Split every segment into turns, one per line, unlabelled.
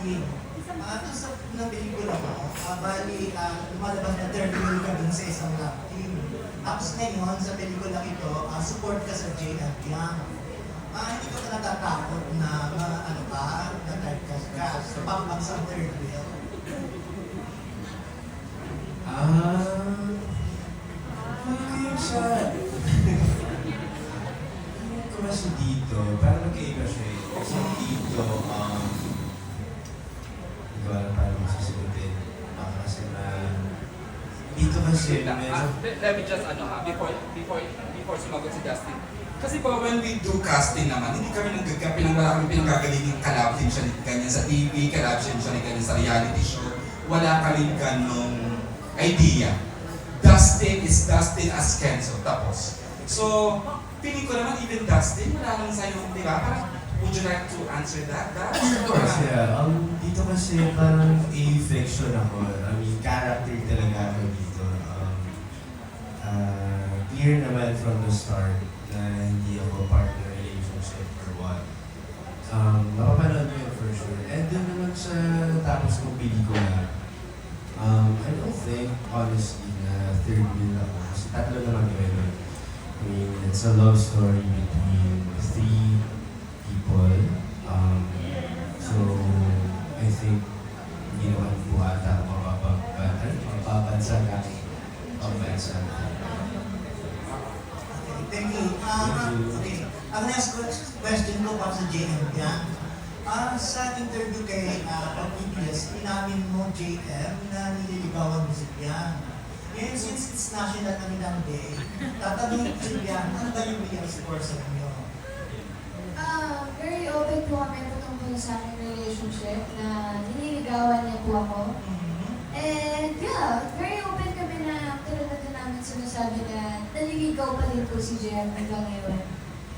Queen. Ito sa unang pelikula mo, bali, lumalabas na third wheel ka dun sa isang love team. Tapos ngayon, sa pelikula ito, support ka sa JF Young. Hindi ka natatakot na, ano ka, na-typecast ka, so pakpak sa third wheel.
Yung sa... Yung ko kasi dito, parang magkaiba siya eh. Kasi dito, hindi ko alam paano masasagutin. Kasi na... Dito kasi medyo...
Let me just, before sumagot si Justin. Kasi po, when we do casting naman, hindi kami wala kami pinanggagaling ng kalabsin siya ni ganyan sa TV, kalabsin siya ni ganyan sa reality show. Wala kami ganong idea. Dustin is Dustin as Kenzo, tapos. So, feeling ko naman even Dustin, wala lang sa'yo, di ba? Parang, would you like to answer that?
Of course, yeah. Dito kasi parang a-fiction ako. I mean, character talaga ako dito. Clear naman from the start na hindi ako partner relationship or what. Mapapanood mo yun for sure. And then naman sa tapos kong pelikula, I don't think, honestly, na third wheel ako. Kasi tatlo naman yun. I mean, it's a love story between three people. So, I think, hindi naman po ata mapapansa ka. Pambansa.
Thank you. Okay. Ang next question ko para sa JM yan. Sa interview kay PBS, inamin mo JM na nililigawan mo si Pian. Ngayon, since it's National Anilang Day, tatanungin ko si Pian, ano ba yung real score sa inyo?
Very open po kami patungkol sa aming relationship na nililigawan niya po ako. And yeah, very open kami na tulad na namin sinasabi na naliligaw pa din po si JM hanggang ngayon.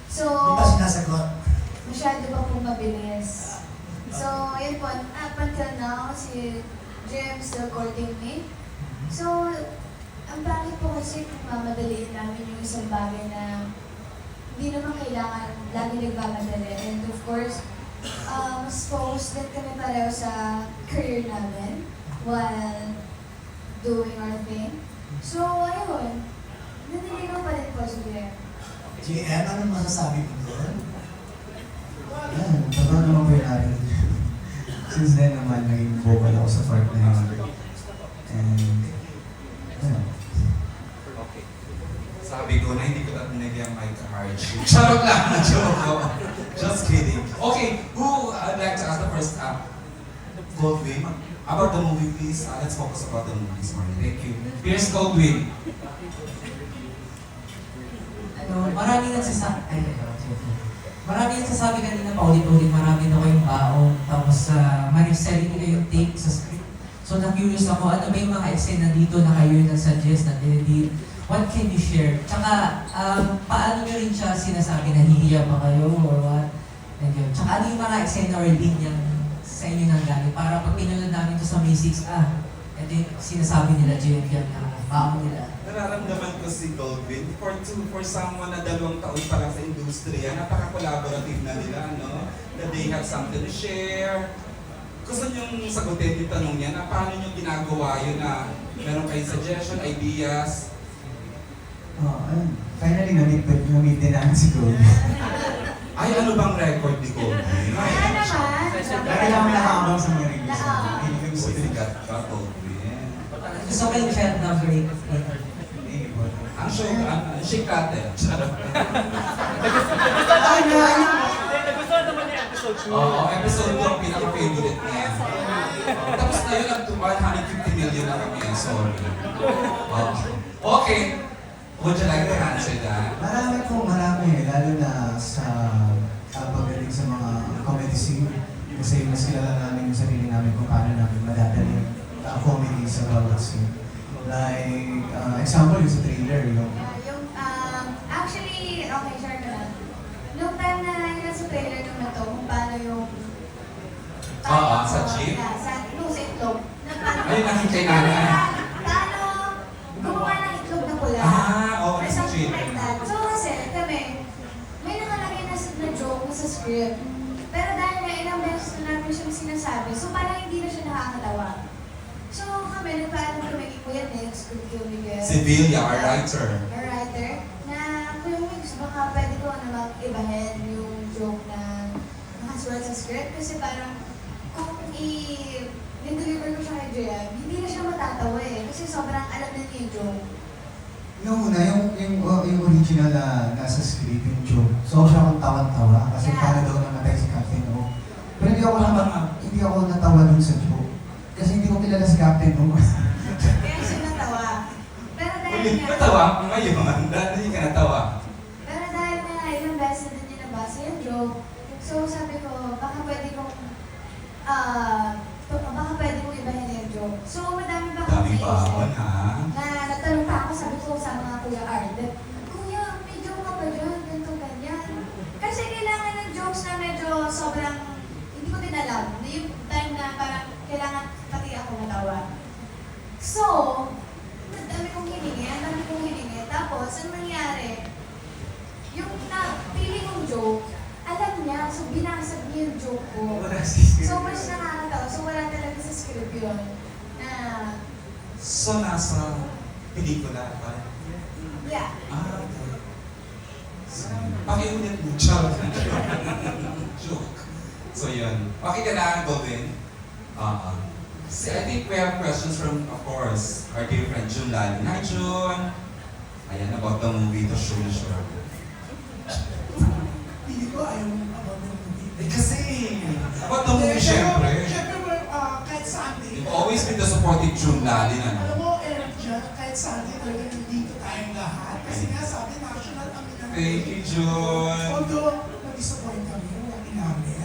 So,
Di ba sinasagot?
masyado pa po mabilis. So, yun po, up until now, si JM still courting me. So, ang bakit po kasi kung mamadaliin namin yung isang bagay na hindi naman kailangan lagi nagmamadali. And of course, mas focused din kami pareho sa career namin while doing our thing. So, ayun, naniligaw pa din po si JM.
JM, anong masasabi mo doon?
Yan, totoo naman po yung akin. Since then naman, naging vocal ako sa part na yun. And, yeah.
Okay. Sabi ko na hindi ko narinig yung mic hardship. Charot lang, joke ko. Just kidding. Okay, who I'd like to ask the first Goldwyn, about the movie please. Let's focus about the movie this morning. Thank you. Here's Goldwyn.
Maraming nagsasabi kanina paulit-ulit, marami na kayong baong, tapos mariselling niyo yung take sa script. So na-curious ako, ano ba yung mga eksena dito na kayo nag-suggest na dinidil? What can you share? Tsaka, paano nyo rin siya sinasabi, nahihiya ba kayo or what? And yun. Tsaka ano yung mga eksena or linyang sa inyo nang galing? Para pag pinunod namin ito sa May 6, ito yung sinasabi nila, JM yan, na baong nila.
Nararamdaman ko si Goldwyn for someone na 2 taon pa lang sa industriya, napaka-collaborative na nila, no? That they have something to share. Gusto niyong sagutin yung tanong niya na paano niyo ginagawa yun na meron kayong suggestion, ideas?
Ayun. Finally, na-meet din namin si Gold.
Ay, ano bang record ni Goldwyn?
Ano naman?
Lagi lang kami nakaabang sa mga reviews. Hindi kami sa
Sikat ka, Goldwyn.
Gusto ko yung share number 8.
Ang shake cutter.
Nagustuhan naman yung episode 2.
Oo, episode 2 ang pinaka-favorite niya. Tapos na yun, 150 million na kami. Sorry. Okay. Would you like to answer that?
Marami. Lalo na sa pagdating sa mga comedy scene. Kasi mas kilala namin yung sarili namin kung paano namin madadali yung comedy sa bawat scene. Like, example yung sa trailer,
Actually, okay, share ko lang. Nung time na yun sa trailer nung na to, kung paano yung...
Sa jeep?
Sa itlog.
Ayun ang kay nanay.
Paano gumawa ng itlog na pula?
Okay, sa jeep.
Like that. So kasi, kami, may nakalagay na joke sa script. Pero dahil na ilang beses So, lagi siyang sinasabi. So, parang hindi na siya nakakatawa. So, kami, nagpaalam kami kay Kuya Nix, Kuya Miguel.
Si Villa, our writer.
A writer, na Kuya Nix, baka pwede ko namang ibahin yung joke na nakasulat sa script. Kasi parang, kung i-deliver ko siya kay JM, hindi na siya matatawa eh. Kasi sobrang alam na niya yung joke.
Yung una, yung original na nasa script, yung joke. So, siya akong tawan-tawa kasi
Yeah.
para daw namatay si Captain Hook. Pero hindi ako natawa dun sa joke. Kasi hindi ko kilala si Captain Hook.
Kaya siya natawa. Pero dahil
Ulit,
nga,
natawa ako ngayon. Dahil hindi ka natawa.
pero dahil nga ilang beses na din niya nabasa yung joke, so sabi ko, baka pwede kong ibahin yung joke. So, madami pa akong
Dami pa ako
naisip.
ha.
Na nagtanong pa ako, sabi ko sa mga Kuya Arden, Kuya, may joke ka ba dyan? Ganito, ganyan. Kasi kailangan ng jokes na medyo sobrang, hindi ko din alam. Yung time na parang kailangan pati ako matawa. So, ang dami kong hiningi. Tapos, ang nangyari, yung napili kong joke, alam niya, so binasag niya yung joke ko. So, mas nakakatawa. So, wala talaga sa script yun. Na,
So, nasa pelikula pa.
yeah.
Okay. So, pakiulit mo, Char. Joke. So, yun. Okay ka na, Gobin? So, I think we have questions from, of course, our dear friend June Lali. Hi, June! Ayan, about the movie, the show na sure.
Hindi ko ayaw about the movie.
Eh, kasi, about the movie, syempre.
Siyempre, kahit saan din.
You've always been the supportive June Lali,
Alam
ano?
mo, Eric dyan, kahit saan din talaga nandito tayong lahat. Kasi nga sabi, national kami ng
Thank you, June!
Although, na-disappoint kami, wala inamin.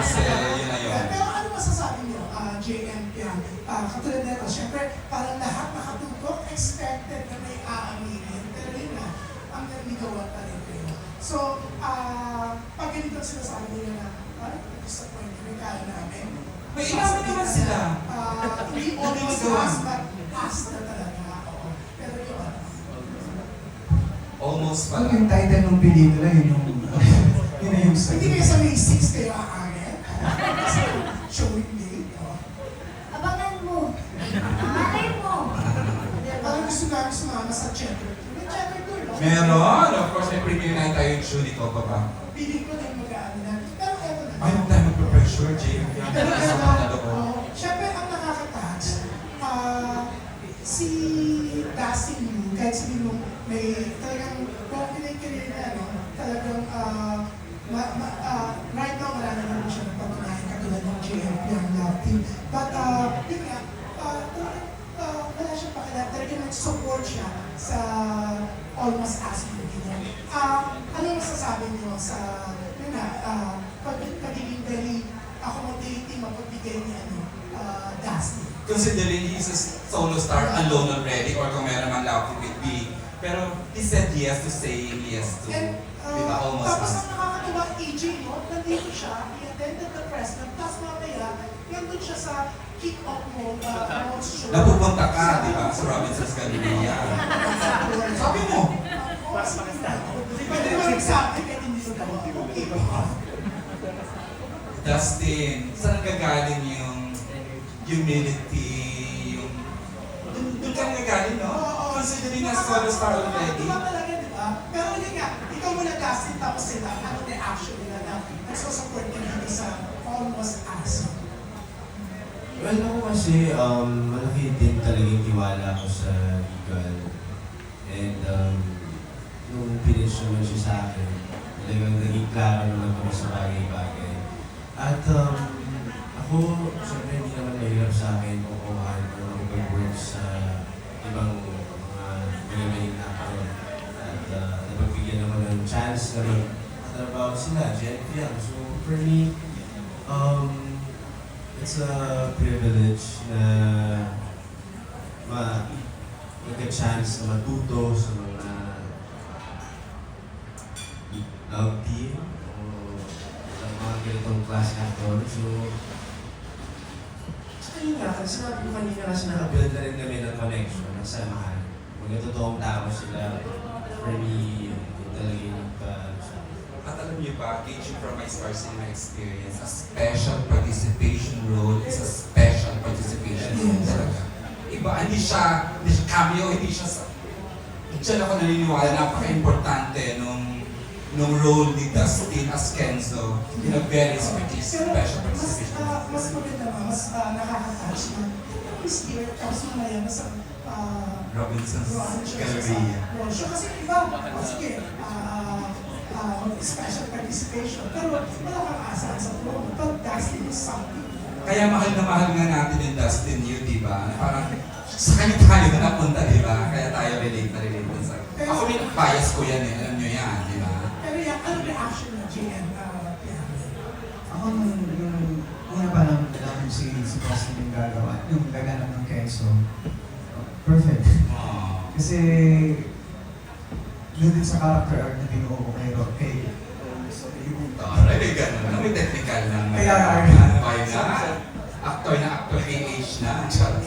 Kasi, yun na yun.
Pero ano masasabi niyo, JM yan? Katulad nito, siyempre, parang lahat nakatutok, expected na may aaminin. Pero yun na, ang naligawan pa rin kayo. So, pag ganito sinasabi nila na, disappoint kami, kaya namin.
May inamin naman sila.
Hindi almost us, but us na talaga. Oo. Pero yun.
Almost pa.
Ano yung title ng pelikula, yun yung
Hindi
sabi.
kayo sa May 6 kayo aamin. Kasi showing day.
Abangan mo. Malay mo.
Parang gusto namin sumama sa chapter 2. May chapter 2, no?
Meron! Of course, may premiere night tayo yung June. Ikaw pa ba?
Piling ko na yung mag-aano na. Pero eto na.
Ay, huwag tayo magpe-pressure, Jay.
Pero
Sa
eto,
mga ko.
syempre ang nakaka-touch, si Dusty Liu, kahit sabihin mo, may talagang confident ka rin na, no? Talagang, right now, marami naman siya napatunayan katulad ng JMP ang love team. But, yun nga, wala siyang pakialam. Talagang nag-support siya sa Almost As movie niya. Ano yung masasabi niyo sa, yun nga, pagiging very accommodating, mapagbigay ni Dusty?
Considering he's a solo star alone already or kung meron man love with me. Pero he said yes to saying yes to,
And,
di ba, Almost
tapos
Us.
ang nakakatuwa, AJ, no? Nandito siya, he attended the press club, tapos mamaya, nandun siya sa kick-off mo, show.
Napupunta ka, di ba, sa Robinson's Galleria. Sabi mo!
Pwede naman nagsabi, kahit hindi sa dawa. Okay.
Dustin, saan nagagaling yung humility, yung... Doon ka nagagaling, no? Considering na solo star already.
Diba talaga, di ba? Pero yun nga, ikaw muna Dustin, tapos sila, ano reaction nila na nagsusupport ka dito sa Almost Us?
Well, ako kasi, malaki din talagang tiwala ko sa legal. And, nung pinitch naman siya sa akin, talagang naging klaro naman kami sa bagay-bagay. At, ako, syempre hindi naman mahirap sa akin kung kumahan o mag-work sa ibang mga magaling na actor. At, napagbigyan naman ng chance na magkatrabaho sila, Jeff Young. So, for me, it's a privilege na magka-chance na matuto sa mga love team o sa mga ganitong klase ng actor. So, tsaka yun nga, kasi sinabi ko kanina kasi nakabuild na rin kami ng connection, ng samahan. Mga totoong tao sila. For me, yun talaga yung
At alam niyo ba, gauging from my Star Cinema experience, a special participation role is a special participation role talaga. Iba, hindi siya cameo, hindi siya sa... Diyan ako naniniwala, napaka-importante nung role ni Dustin as Kenzo in a very special participation.
Mas maganda ba, mas nakaka-touch na. Is here, tapos mamaya mas
Robinson's Galleria.
So kasi iba, sige, special participation, pero wala kang asahan sa promo. But Dustin is something.
Kaya mahal na mahal nga natin yung Dustin Yu, di ba? Parang sa kanya tayo na napunta, di ba? Kaya tayo relate na sa... Ako rin, bias ko yan eh, alam nyo yan, di ba?
Pero yan, ano reaction ng JM?
Ako nung una pa lang nalaman si Dustin yung gagawa, yung gaganap ng Kenzo. Perfect.
Oh.
Kasi doon din sa character art na binuo ko kay
Taray, may ganun na, may technical na.
Kaya,
Kaya na, actor AH na. Charot.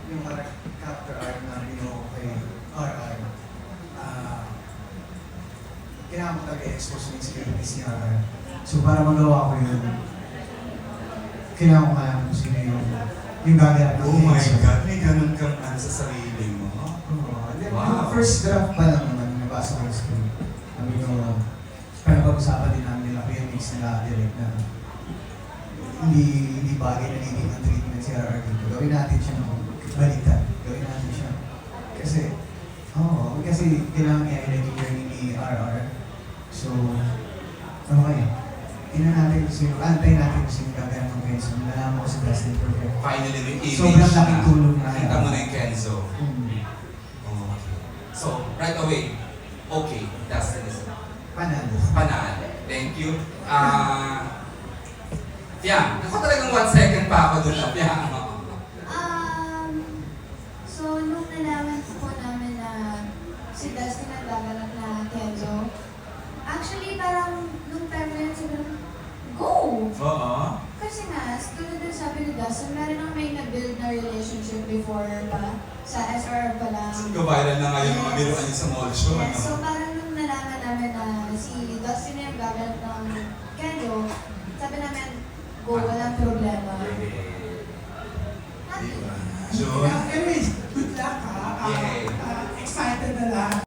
yung character art na binuo ko kay RR, kailangan ko talaga-expose yung experience ni RR. So para magawa ko yun, kailangan ko kaya kung sino yung gaganap ng
Oh my
Kenzo.
God, may ganun kang ano sa sarili mo.
Wow. First draft pa lang naman, nabasa ko yung script. Sabi ko, pero pag-usapan din namin nila Kuya Mix nila direct na hindi bagay na naging ang treatment si RR dito. Gawin natin siya ng baliktad. Gawin natin siya. Kasi kailangan i-highlight yung journey ni RR. So, ano kaya? Tingnan natin kung sino, antayin natin kung sino gaganap ng Kenzo. Nalaman ko si Dustin Perfect.
Finally, may image
Sobrang laking tulong na.
Nakita mo na yung Kenzo.
Hmm.
Okay. So, right away, okay, Dustin is
Panalo.
panalo. Thank you. Fiang, ako talagang 1 second pa ako doon na Fiang.
So, nung nalaman po namin na si Dustin ang gaganap na Kenzo, actually, parang nung time na yun, sabi naman, go!
Oo.
Kasi nga, tulad din sabi ni Dustin, meron nang may na-build na relationship before pa, sa SRR pa lang.
Nag-viral na ngayon mga biruan niya sa mall show.
Yes, so
Ano?
parang nung nalaman namin na si Dustin na yung gaganap ng Kenzo, sabi namin, go, walang problema. Happy.
June.
Anyways, good luck ha.
Yay.
Excited na lahat